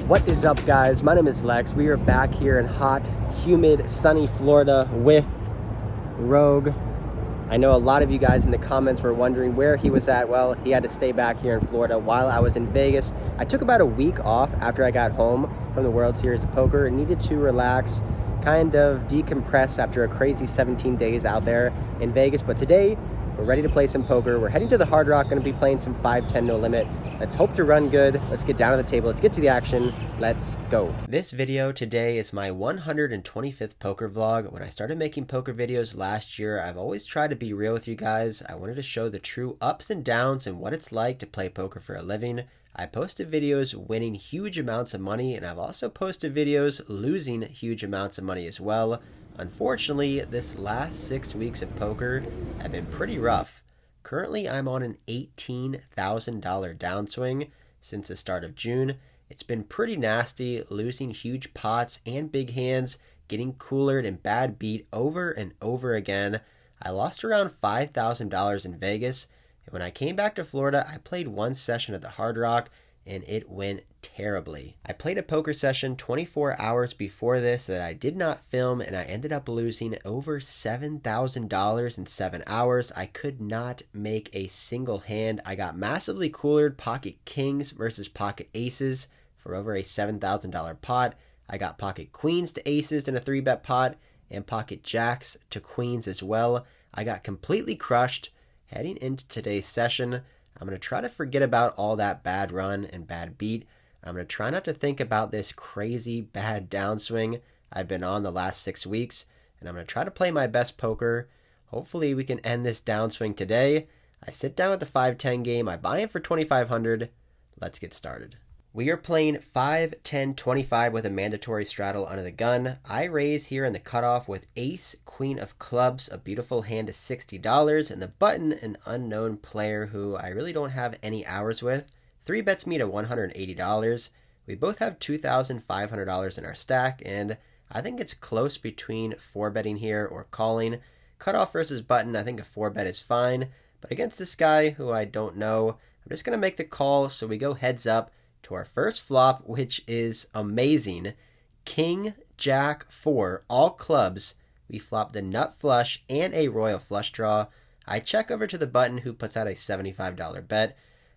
What is up, guys? My name is Lex. We are back here in hot, humid, sunny Florida with Rogue. I know a lot of you guys in the comments were wondering where he was at. Well, he had to stay back here in Florida while I was in Vegas. I took about a week off after I got home from the World Series of Poker and needed to relax, kind of decompress after a crazy 17 days out there in Vegas. But today, we're ready to play some poker. We're heading to the Hard Rock, going to be playing some 5-10 no limit. Let's hope to run good. Let's get down to the table. Let's get to the action. Let's go. This video today is my 125th poker vlog. When I started making poker videos last year, I've always tried to be real with you guys. I wanted to show the true ups and downs and what it's like to play poker for a living. I posted videos winning huge amounts of money, and I've also posted videos losing huge amounts of money as well. Unfortunately, this last 6 weeks of poker have been pretty rough. Currently, I'm on an $18,000 downswing since the start of June. It's been pretty nasty, losing huge pots and big hands, getting coolered and bad beat over and over again. I lost around $5,000 in Vegas, and when I came back to Florida, I played one session at the Hard Rock, and it went terribly. I played a poker session 24 hours before this that I did not film, and I ended up losing over $7,000 in 7 hours. I could not make a single hand. I got massively coolered pocket kings versus pocket aces for over a $7,000 pot. I got pocket queens to aces in a 3-bet pot and pocket jacks to queens as well. I got completely crushed. Heading into today's session, I'm going to try to forget about all that bad run and bad beat. I'm going to try not to think about this crazy bad downswing I've been on the last 6 weeks, and I'm going to try to play my best poker. Hopefully we can end this downswing today. I sit down with the 5-10 game. I buy in for $2,500. Let's get started. We are playing 5-10-25 with a mandatory straddle under the gun. I raise here in the cutoff with ace, queen of clubs, a beautiful hand is $60, and the button, an unknown player who I really don't have any hours with. 3 bets me to $180. We both have $2,500 in our stack, and I think it's close between 4-betting here or calling. Cutoff versus button, I think a 4-bet is fine, but against this guy who I don't know, I'm just going to make the call, so we go heads up to our first flop, which is amazing. King, Jack, 4, all clubs. We flop the nut flush and a royal flush draw. I check over to the button who puts out a $75 bet.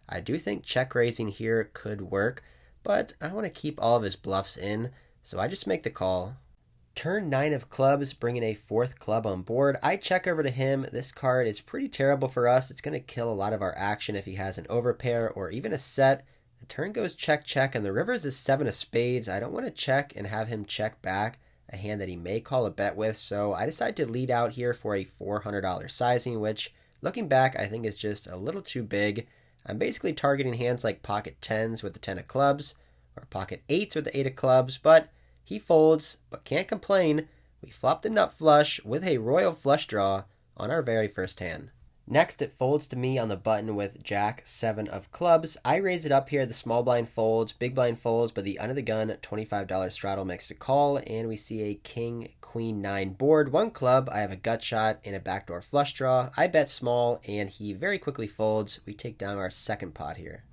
I do think check raising here could work, but I want to keep all of his bluffs in, so I just make the call. Turn 9 of clubs, bringing a 4th club on board. I check over to him. This card is pretty terrible for us. It's going to kill a lot of our action if he has an overpair or even a set. The turn goes check, check, and the river is the 7 of spades. I don't want to check and have him check back a hand that he may call a bet with, so I decide to lead out here for a $400 sizing, which, looking back, I think is just a little too big. I'm basically targeting hands like pocket 10s with the 10 of clubs, or pocket 8s with the 8 of clubs, but he folds, but can't complain. We flop the nut flush with a royal flush draw on our very first hand. Next, it folds to me on the button with Jack, 7 of clubs. I raise it up here. The small blind folds, big blind folds, but the under the gun $25 straddle makes a call, and we see a king, queen, 9 board. 1 club. I have a gut shot and a backdoor flush draw. I bet small, and he very quickly folds. We take down our second pot here.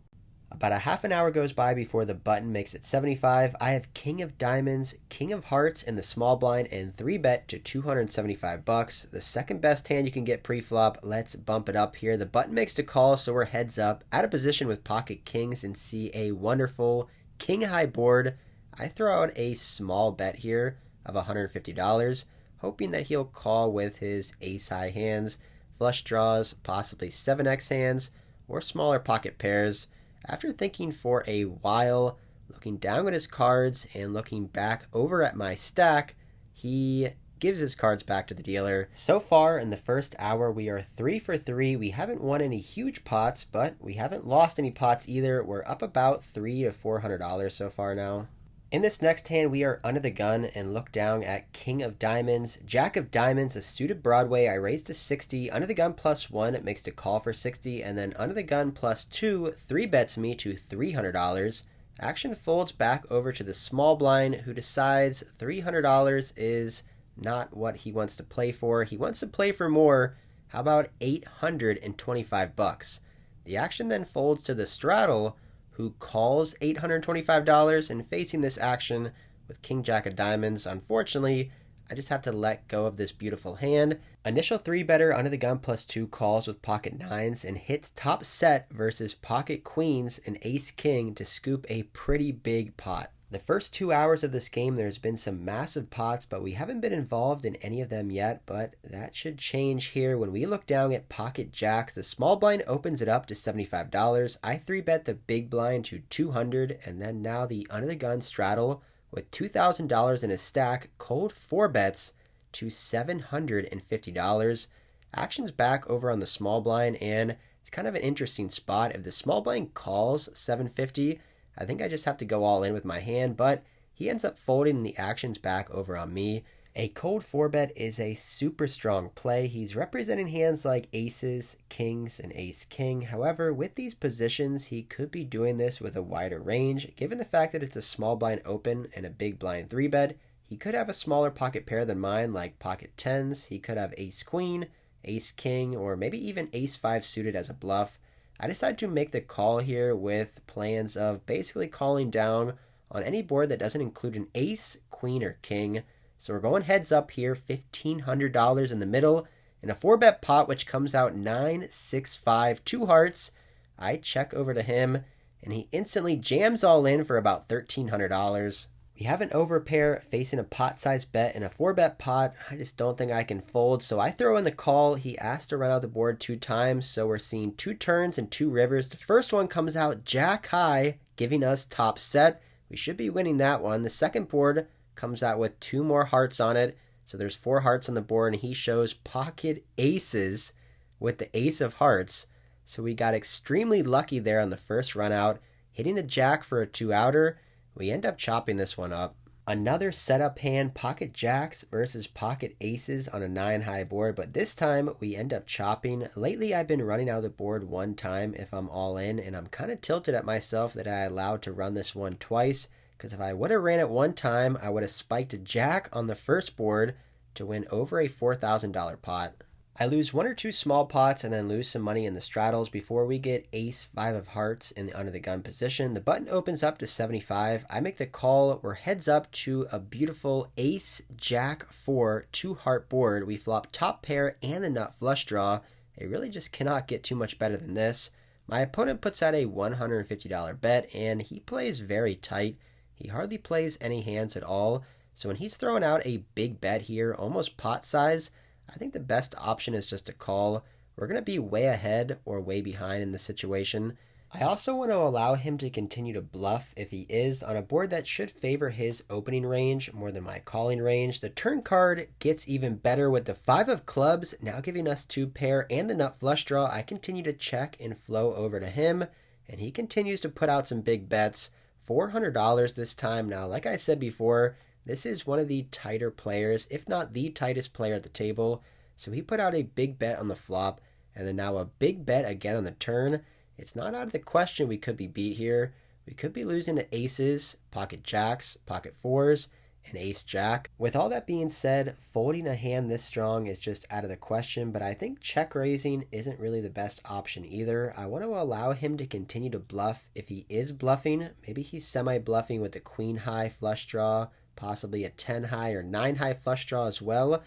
About a half an hour goes by before the button makes it 75. I have king of diamonds, king of hearts in the small blind, and 3-bet to $275. The second best hand you can get pre-flop. Let's bump it up here. The button makes the call, so we're heads up. Out of position with pocket kings and see a wonderful king high board. I throw out a small bet here of $150, hoping that he'll call with his ace high hands, flush draws, possibly 7x hands, or smaller pocket pairs. After thinking for a while, looking down at his cards and looking back over at my stack, he gives his cards back to the dealer. So far in the first hour, we are 3 for 3. We haven't won any huge pots, but we haven't lost any pots either. We're up about $300 to $400 so far now. In this next hand, we are under the gun and look down at king of diamonds, jack of diamonds, a suited Broadway. I raise to 60, under the gun +1, it makes the call for 60, and then under the gun +2, 3-bets me to $300. Action folds back over to the small blind, who decides $300 is not what he wants to play for. He wants to play for more. How about $825? The action then folds to the straddle, who calls $825, and facing this action with King Jack of Diamonds, unfortunately, I just have to let go of this beautiful hand. Initial 3-better under the gun +2 calls with pocket 9s and hits top set versus pocket queens and ace king to scoop a pretty big pot. The first 2 hours of this game, there's been some massive pots, but we haven't been involved in any of them yet, but that should change here. When we look down at pocket jacks, the small blind opens it up to $75. I 3-bet the big blind to $200, and then now the under the gun straddle with $2,000 in his stack, cold 4-bets to $750. Action's back over on the small blind, and it's kind of an interesting spot. If the small blind calls $750, I think I just have to go all in with my hand, but he ends up folding and the action's back over on me. A cold 4-bet is a super strong play. He's representing hands like aces, kings, and ace king. However, with these positions, he could be doing this with a wider range. Given the fact that it's a small blind open and a big blind 3-bet, he could have a smaller pocket pair than mine, like pocket 10s. He could have ace queen, ace king, or maybe even ace 5 suited as a bluff. I decided to make the call here with plans of basically calling down on any board that doesn't include an ace, queen, or king. So we're going heads up here, $1,500 in the middle, in a 4-bet pot which comes out 9, 6, 5, 2 hearts. I check over to him, and he instantly jams all in for about $1,300. We have an overpair facing a pot-sized bet in a 4-bet pot. I just don't think I can fold, so I throw in the call. He asked to run out the board 2 times, so we're seeing 2 turns and 2 rivers. The first one comes out jack high, giving us top set. We should be winning that one. The second board comes out with 2 more hearts on it, so there's 4 hearts on the board, and he shows pocket aces with the ace of hearts. So we got extremely lucky there on the first run out, hitting a jack for a 2-outer. We end up chopping this one up. Another setup hand, pocket jacks versus pocket aces on a 9-high board, but this time we end up chopping. Lately I've been running out of the board 1 time if I'm all in, and I'm kind of tilted at myself that I allowed to run this one twice, because if I would have ran it 1 time, I would have spiked a jack on the first board to win over a $4,000 pot. I lose 1 or 2 small pots and then lose some money in the straddles before we get ace 5 of hearts in the under the gun position. The button opens up to 75. I make the call. We're heads up to a beautiful ace jack 4 2-heart board. We flop top pair and the nut flush draw. It really just cannot get too much better than this. My opponent puts out a $150 bet, and he plays very tight. He hardly plays any hands at all. So when he's throwing out a big bet here, almost pot size, I think the best option is just to call. We're going to be way ahead or way behind in this situation. I also want to allow him to continue to bluff if he is on a board that should favor his opening range more than my calling range. The turn card gets even better with the 5 of clubs, now giving us 2 pair and the nut flush draw. I continue to check and flow over to him, and he continues to put out some big bets. $400 this time. Now, like I said before, this is one of the tighter players, if not the tightest player at the table. So he put out a big bet on the flop, and then now a big bet again on the turn. It's not out of the question we could be beat here. We could be losing to aces, pocket jacks, pocket 4s, and ace jack. With all that being said, folding a hand this strong is just out of the question, but I think check raising isn't really the best option either. I want to allow him to continue to bluff. If he is bluffing, maybe he's semi-bluffing with the queen high flush draw, possibly a 10 high or 9 high flush draw as well.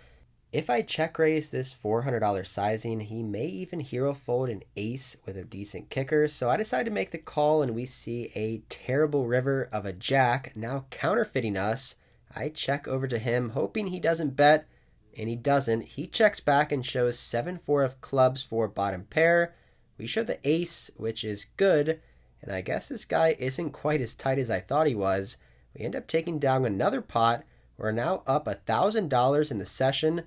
If I check raise this $400 sizing, he may even hero fold an ace with a decent kicker. So I decided to make the call, and we see a terrible river of a jack now counterfeiting us. I check over to him, hoping he doesn't bet, and he doesn't. He checks back and shows 7-4 of clubs for bottom pair. We show the ace, which is good, and I guess this guy isn't quite as tight as I thought he was. We end up taking down another pot. We're now up $1,000 in the session.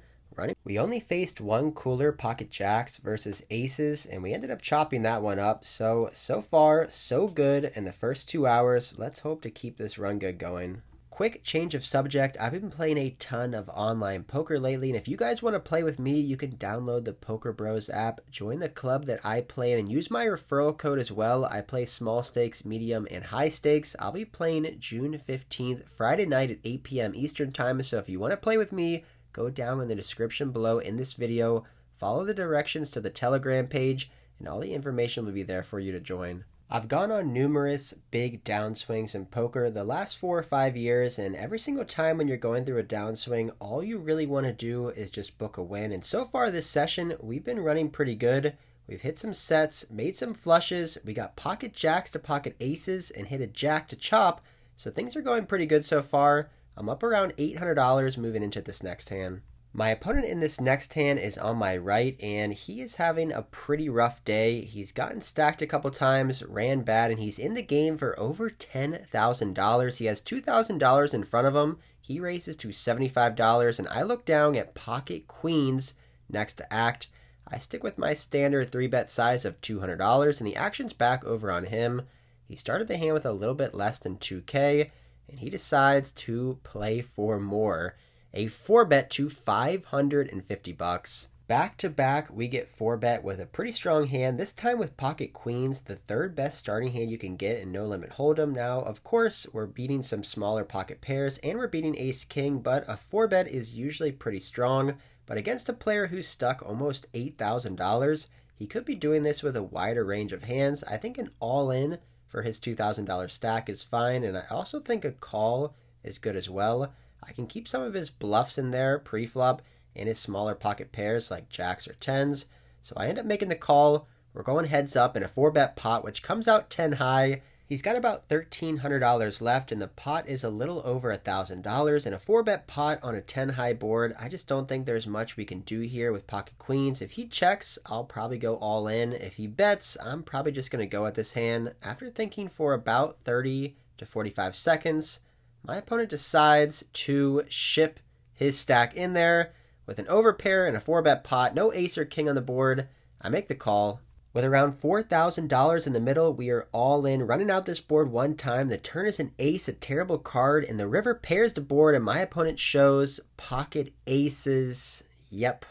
We only faced 1 cooler, pocket jacks versus aces, and we ended up chopping that one up. So far, so good in the first 2 hours. Let's hope to keep this run good going. Quick change of subject. I've been playing a ton of online poker lately, and if you guys want to play with me, you can download the Poker Bros app, join the club that I play in, and use my referral code as well. I play small stakes, medium, and high stakes. I'll be playing June 15th, Friday night at 8 p.m. Eastern Time, so if you want to play with me, go down in the description below in this video, follow the directions to the Telegram page, and all the information will be there for you to join. I've gone on numerous big downswings in poker the last 4 or 5 years, and every single time when you're going through a downswing, all you really want to do is just book a win. And so far this session, we've been running pretty good. We've hit some sets, made some flushes, we got pocket jacks to pocket aces, and hit a jack to chop, so things are going pretty good so far. I'm up around $800 moving into this next hand. My opponent in this next hand is on my right, and he is having a pretty rough day. He's gotten stacked a couple times, ran bad, and he's in the game for over $10,000. He has $2,000 in front of him. He raises to $75, and I look down at pocket queens next to act. I stick with my standard 3-bet size of $200, and the action's back over on him. He started the hand with a little bit less than 2K, and he decides to play for more. A 4-bet to $550. Back to back, we get 4-bet with a pretty strong hand, this time with pocket queens, the third best starting hand you can get in No Limit Hold'em. Now, of course, we're beating some smaller pocket pairs, and we're beating ace king, but a 4-bet is usually pretty strong. But against a player who's stuck almost $8,000, he could be doing this with a wider range of hands. I think an all-in for his $2,000 stack is fine, and I also think a call is good as well. I can keep some of his bluffs in there pre-flop and his smaller pocket pairs like jacks or tens. So I end up making the call. We're going heads up in a 4-bet pot, which comes out 10 high. He's got about $1,300 left, and the pot is a little over $1,000. And a 4-bet pot on a 10 high board, I just don't think there's much we can do here with pocket queens. If he checks, I'll probably go all in. If he bets, I'm probably just going to go at this hand. After thinking for about 30 to 45 seconds, my opponent decides to ship his stack in there with an overpair and a 4-bet pot, no ace or king on the board. I make the call. With around $4,000 in the middle, we are all in, running out this board one time. The turn is an ace, a terrible card, and the river pairs the board, and my opponent shows pocket aces. Yep,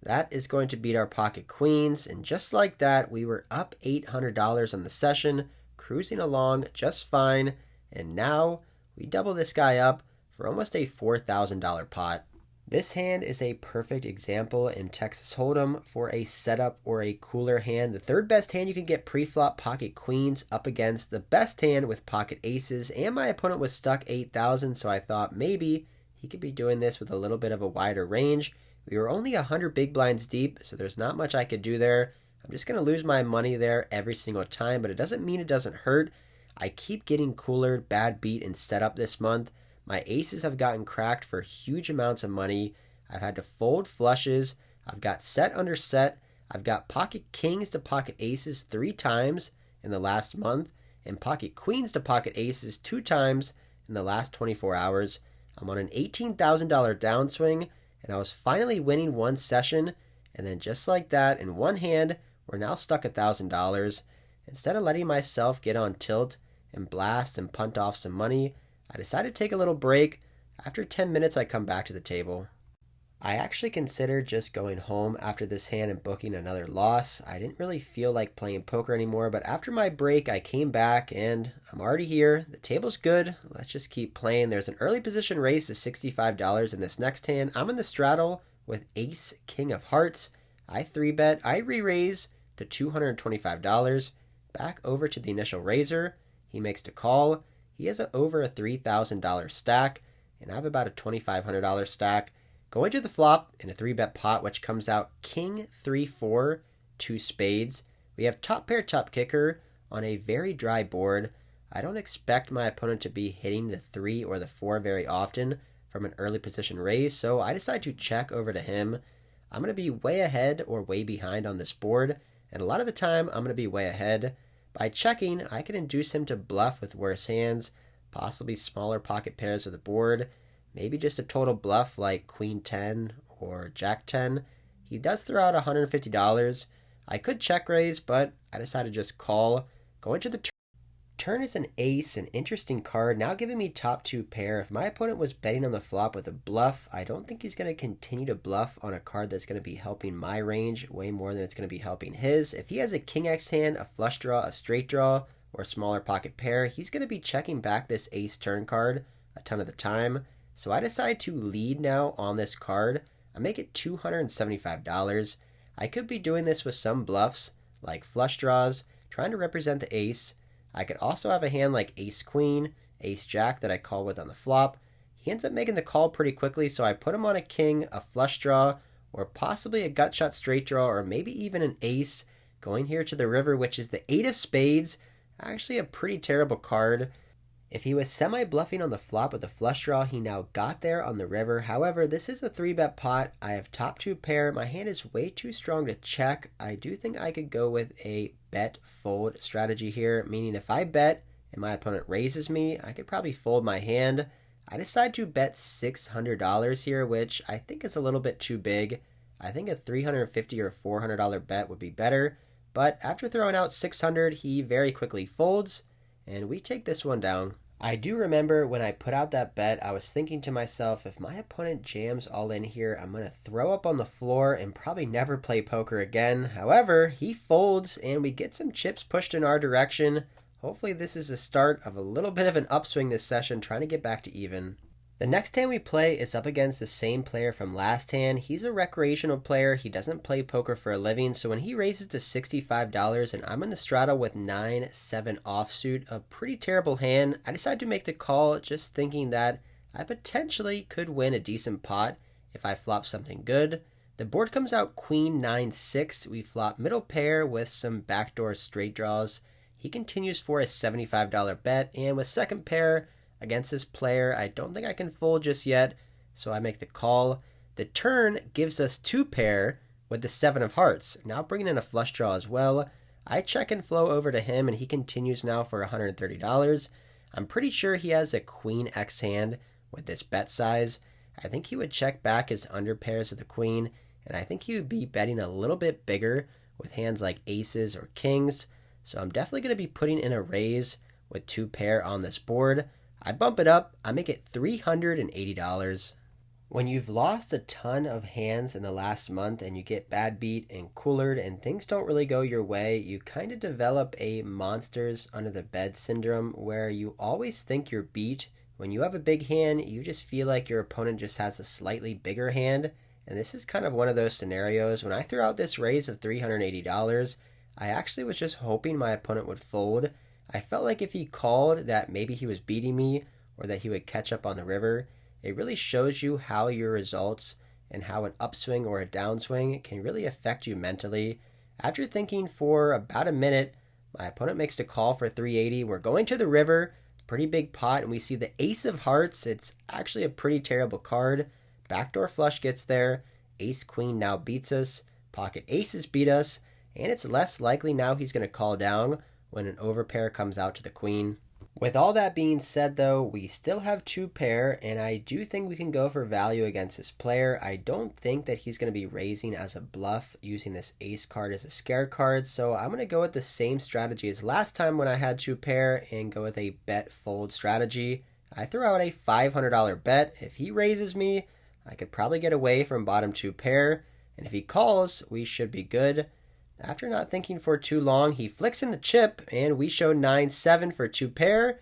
that is going to beat our pocket queens, and just like that, we were up $800 on the session, cruising along just fine, and now we double this guy up for almost a $4,000 pot. This hand is a perfect example in Texas Hold'em for a setup or a cooler hand. The third best hand you can get pre-flop, pocket queens, up against the best hand with pocket aces, and my opponent was stuck 8,000, so I thought maybe he could be doing this with a little bit of a wider range. We were only 100 big blinds deep, so there's not much I could do there. I'm just going to lose my money there every single time, but it doesn't mean it doesn't hurt. I keep getting cooler, bad beat, and setup this month. My aces have gotten cracked for huge amounts of money. I've had to fold flushes. I've got set under set. I've got pocket kings to pocket aces 3 times in the last month, and pocket queens to pocket aces 2 times in the last 24 hours. I'm on an $18,000 downswing, and I was finally winning one session, and then just like that, in one hand, we're now stuck $1,000. Instead of letting myself get on tilt and blast and punt off some money, I decided to take a little break. After 10 minutes, I come back to the table. I actually considered just going home after this hand and booking another loss. I didn't really feel like playing poker anymore, but after my break, I came back and I'm already here. The table's good. Let's just keep playing. There's an early position raise to $65 in this next hand. I'm in the straddle with ace, king of hearts. I 3-bet. I re-raise to $225. Back over to the initial raiser. He makes the call. He has over a $3,000 stack, and I have about a $2,500 stack. Going to the flop in a 3-bet pot, which comes out king 3-4, 2 spades. We have top pair, top kicker on a very dry board. I don't expect my opponent to be hitting the 3 or the 4 very often from an early position raise, so I decide to check over to him. I'm going to be way ahead or way behind on this board, and a lot of the time I'm going to be way ahead. By checking, I can induce him to bluff with worse hands, possibly smaller pocket pairs of the board, maybe just a total bluff like queen 10 or jack 10. He does throw out $150. I could check raise, but I decided to just call. Going to the turn. Turn is an ace, an interesting card, now giving me top 2 pair. If my opponent was betting on the flop with a bluff, I don't think he's going to continue to bluff on a card that's going to be helping my range way more than it's going to be helping his. If he has a king X hand, a flush draw, a straight draw, or a smaller pocket pair, he's going to be checking back this ace turn card a ton of the time. So I decide to lead now on this card. I make it $275. I could be doing this with some bluffs, like flush draws, trying to represent the ace. I could also have a hand like ace-queen, ace-jack that I call with on the flop. He ends up making the call pretty quickly, so I put him on a king, a flush draw, or possibly a gut shot straight draw, or maybe even an ace, going here to the river, which is the 8 of spades. Actually a pretty terrible card. If he was semi-bluffing on the flop with a flush draw, he now got there on the river. However, this is a 3-bet pot. I have top 2 pair. My hand is way too strong to check. I do think I could go with a bet fold strategy here, meaning if I bet and my opponent raises me, I could probably fold my hand. I decide to bet $600 here, which I think is a little bit too big. I think a $350 or $400 bet would be better. But after throwing out $600, he very quickly folds, and we take this one down. I do remember when I put out that bet, I was thinking to myself, if my opponent jams all in here, I'm going to throw up on the floor and probably never play poker again. However, he folds, and we get some chips pushed in our direction. Hopefully this is the start of a little bit of an upswing this session, trying to get back to even. The next hand we play is up against the same player from last hand. He's a recreational player. He doesn't play poker for a living, so when he raises to $65 and I'm in the straddle with 9-7 offsuit, a pretty terrible hand, I decide to make the call, just thinking that I potentially could win a decent pot if I flop something good. The board comes out queen 9-6. We flop middle pair with some backdoor straight draws. He continues for a $75 bet, and with second pair against this player, I don't think I can fold just yet, so I make the call. The turn gives us 2 pair with the 7 of hearts, now bringing in a flush draw as well. I check and flow over to him, and he continues now for $130. I'm pretty sure he has a queen X hand with this bet size. I think he would check back his under pairs of the queen, and I think he would be betting a little bit bigger with hands like aces or kings. So I'm definitely going to be putting in a raise with 2 pair on this board. I bump it up. I make it $380. When you've lost a ton of hands in the last month and you get bad beat and coolered and things don't really go your way, you kind of develop a monsters under the bed syndrome where you always think you're beat. When you have a big hand, you just feel like your opponent just has a slightly bigger hand. And this is kind of one of those scenarios. When I threw out this raise of $380, I actually was just hoping my opponent would fold. I felt like if he called that maybe he was beating me or that he would catch up on the river. It really shows you how your results and how an upswing or a downswing can really affect you mentally. After thinking for about a minute, my opponent makes the call for $380. We're going to the river, pretty big pot, and we see the ace of hearts. It's actually a pretty terrible card. Backdoor flush gets there. Ace queen now beats us. Pocket aces beat us. And it's less likely now he's going to call down when an overpair comes out to the queen. With all that being said, though, we still have 2 pair, and I do think we can go for value against this player. I don't think that he's going to be raising as a bluff using this ace card as a scare card, so I'm going to go with the same strategy as last time when I had 2 pair and go with a bet fold strategy. I throw out a $500 bet. If he raises me, I could probably get away from bottom 2 pair, and if he calls, we should be good. After not thinking for too long, he flicks in the chip, and we show 9-7 for 2 pair.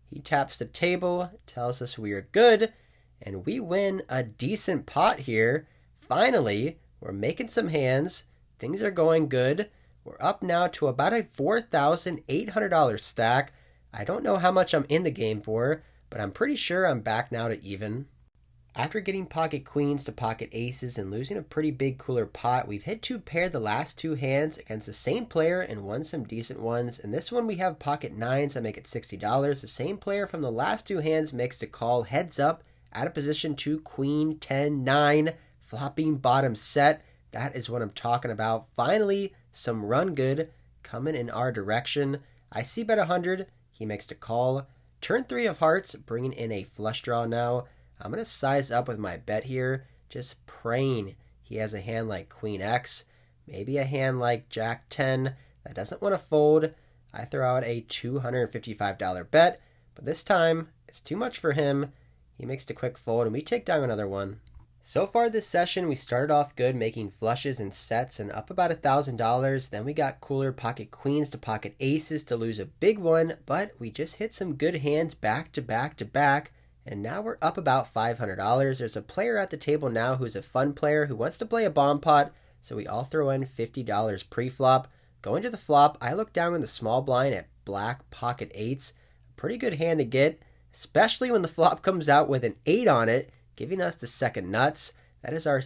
He taps the table, tells us we are good, and we win a decent pot here. Finally, we're making some hands. Things are going good. We're up now to about a $4,800 stack. I don't know how much I'm in the game for, but I'm pretty sure I'm back now to even. After getting pocket queens to pocket aces and losing a pretty big cooler pot, we've hit 2 pair the last 2 hands against the same player and won some decent ones. In this one we have pocket 9s that make it $60. The same player from the last 2 hands makes the call heads up out of position to queen 10-9, flopping bottom set. That is what I'm talking about. Finally, some run good coming in our direction. I see bet 100. He makes the call. Turn 3 of hearts, bringing in a flush draw now. I'm going to size up with my bet here, just praying he has a hand like Queen X, maybe a hand like Jack 10 that doesn't want to fold. I throw out a $255 bet, but this time it's too much for him. He makes the quick fold, and we take down another one. So far this session, we started off good, making flushes and sets and up about $1,000. Then we got cooler pocket queens to pocket aces to lose a big one, but we just hit some good hands back to back to back. And now we're up about $500. There's a player at the table now who's a fun player who wants to play a bomb pot, so we all throw in $50 pre-flop. Going to the flop, I look down in the small blind at black pocket eights. Pretty good hand to get, especially when the flop comes out with an 8 on it, giving us the second nuts. That is our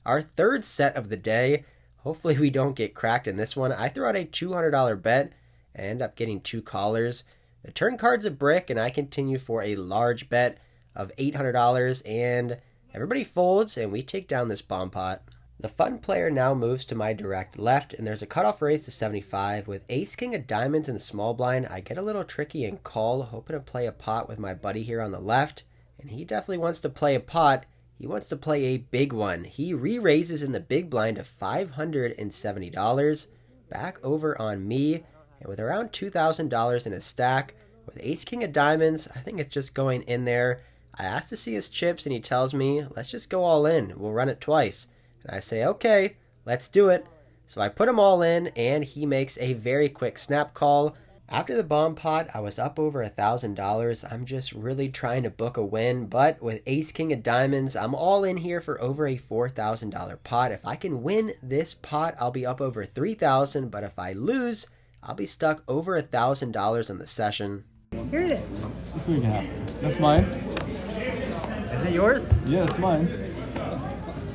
our third set of the day. Hopefully we don't get cracked in this one. I throw out a $200 bet and end up getting 2 callers. The turn card's a brick, and I continue for a large bet of $800, and everybody folds, and we take down this bomb pot. The fun player now moves to my direct left, and there's a cutoff raise to 75. With ace king of diamonds in the small blind, I get a little tricky and call, hoping to play a pot with my buddy here on the left, and he definitely wants to play a pot. He wants to play a big one. He re-raises in the big blind to $570, back over on me, and with around $2,000 in his stack, with ace king of diamonds, I think it's just going in there. I ask to see his chips, and he tells me, let's just go all in. We'll run it twice. And I say, okay, let's do it. So I put them all in, and he makes a very quick snap call. After the bomb pot, I was up over $1,000. I'm just really trying to book a win, but with ace king of diamonds, I'm all in here for over a $4,000 pot. If I can win this pot, I'll be up over $3,000, but if I lose, I'll be stuck over $1,000 on the session. Here it is. That's what you have. That's mine. Is it yours? Yeah, it's mine.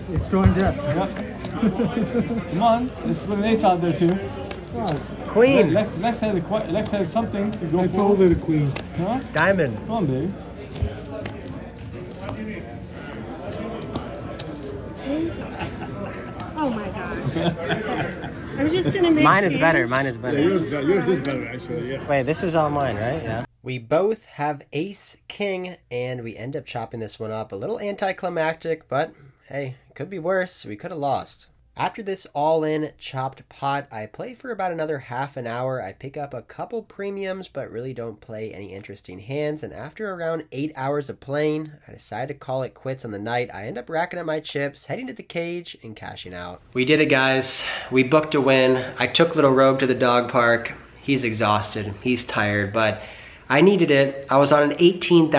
It's joined up. Yep. Come on, let's put an ace out there too. Wow. Queen. Lex has something to go I for. folded a queen. Huh? Diamond. Come on, baby. Oh my gosh. I'm just gonna make Mine is change. better. Mine is better. Yours is better, actually, yes. Wait, this is all mine, right? Yeah. We both have ace king, and we end up chopping this one up. A little anticlimactic, but hey, it could be worse. We could have lost. After this all-in chopped pot, I play for about another half an hour. I pick up a couple premiums, but really don't play any interesting hands. And after around 8 hours of playing, I decide to call it quits on the night. I end up racking up my chips, heading to the cage, and cashing out. We did it, guys. We booked a win. I took little Rogue to the dog park. He's exhausted. He's tired, but I needed it. I was on an $18,000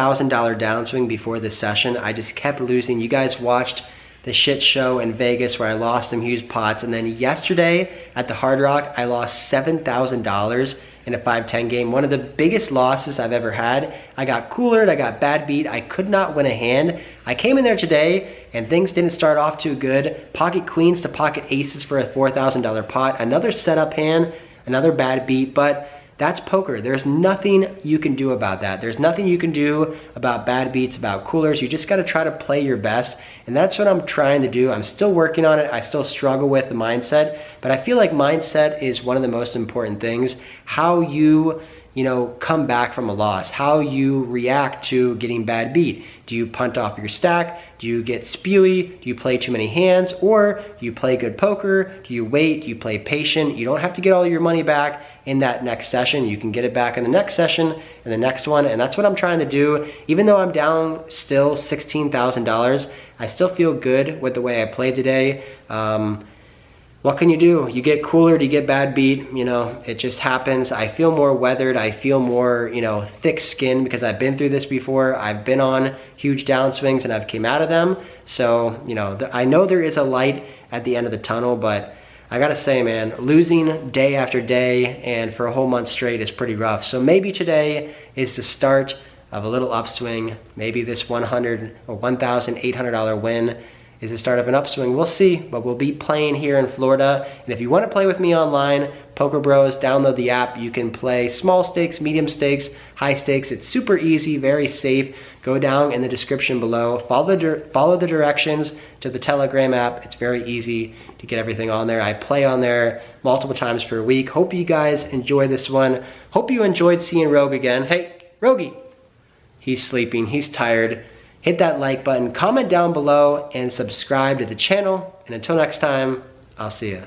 downswing before this session. I just kept losing. You guys watched the shit show in Vegas where I lost some huge pots, and then yesterday at the Hard Rock I lost $7,000 in a 5-10 game. One of the biggest losses I've ever had. I got coolered, I got bad beat, I could not win a hand. I came in there today and things didn't start off too good. Pocket queens to pocket aces for a $4,000 pot, another setup hand, another bad beat, but that's poker. There's nothing you can do about that. There's nothing you can do about bad beats, about coolers. You just got to try to play your best. And that's what I'm trying to do. I'm still working on it. I still struggle with the mindset, but I feel like mindset is one of the most important things. How you come back from a loss, how you react to getting bad beat. Do you punt off your stack? Do you get spewy? Do you play too many hands? Or do you play good poker? Do you wait? Do you play patient? You don't have to get all your money back in that next session. You can get it back in the next session and the next one, and that's what I'm trying to do. Even though I'm down still $16,000, I still feel good with the way I played today. What can you do? You get cooler, you get bad beat, it just happens. I feel more weathered, I feel more, thick skin because I've been through this before. I've been on huge downswings and I've came out of them. So, I know there is a light at the end of the tunnel, but I gotta say, man, losing day after day and for a whole month straight is pretty rough. So maybe today is the start of a little upswing. Maybe this $100 or $1,800 win is the start of an upswing. We'll see, but we'll be playing here in Florida. And if you want to play with me online, Poker Bros, download the app. You can play small stakes, medium stakes, high stakes. It's super easy, very safe. Go down in the description below. Follow the directions to the Telegram app. It's very easy to get everything on there. I play on there multiple times per week. Hope you guys enjoy this one. Hope you enjoyed seeing Rogue again. Hey, Rogie. He's sleeping, he's tired. Hit that like button, comment down below, and subscribe to the channel. And until next time, I'll see ya.